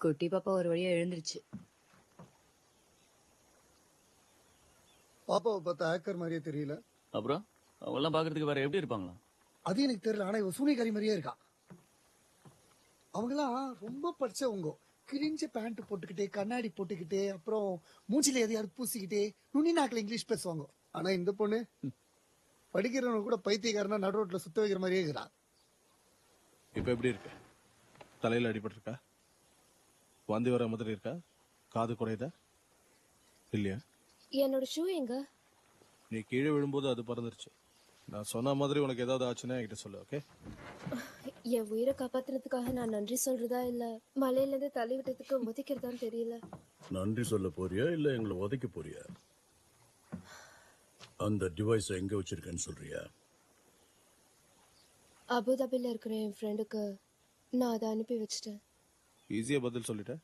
குட்டி பாப்பா ஒரு வழியா எழுந்துருச்சு. பாப்பாவை பார்த்தா ஹேக்கர் மாதிரியே தெரியல. அப்புறம் அவங்க எல்லாம் பாக்குறதுக்கு வேற எப்படி இருப்பாங்களா? அது எனக்கு தெரியல, ஆனா இவ சூனியக்காரி மாதிரியே இருக்கா. அவங்கெல்லாம் ரொம்ப படிச்சவங்க. கிழிஞ்ச பேண்ட் போட்டுக்கிட்டே, கண்ணாடி போட்டுக்கிட்டே, அப்புறம் மூஞ்சில எதையாவது பூசிக்கிட்டே, நுனி நாக்கில் இங்கிலீஷ் பேசுவாங்க. ஆனா இந்த பொண்ணு படிக்கிறவங்க கூட பைத்தியக்காரனா நடு ரோட்ல சுத்த வைக்கிற மாதிரியே இருக்கிறா. இப்ப எப்படி இருக்கு? தலையில அடிபட்டு இருக்கா? வாந்தி வர மாதிரி இருக்கா? காது குறையுதா? இல்லையா? என்னோட ஷூ எங்க? நீ கீழே விழும்போது அது பறந்துருச்சு. நான் சொன்ன மாதிரி உனக்கு ஏதாவது ஆச்சுன்னா என்கிட்ட சொல்லு, ஓகே? என் உயிரை காப்பாத்துறதுக்காக நான் நன்றி சொல்றதா இல்ல மலையில இருந்து தள்ளி விட்டதுக்கு ஒதுக்கிறதான்னு தெரியல. நன்றி சொல்ல போறியா இல்ல எங்களை உதைக்க போறியா? அந்த டிவைஸ் எங்க வச்சிருக்கேன்னு சொல்றியா? அபுதாபில இருக்கிற என் ஃப்ரெண்டுக்கு நான் அதை அனுப்பி வச்சிட்டேன். ஈஸியா பதில் சொல்லிட்டேன்.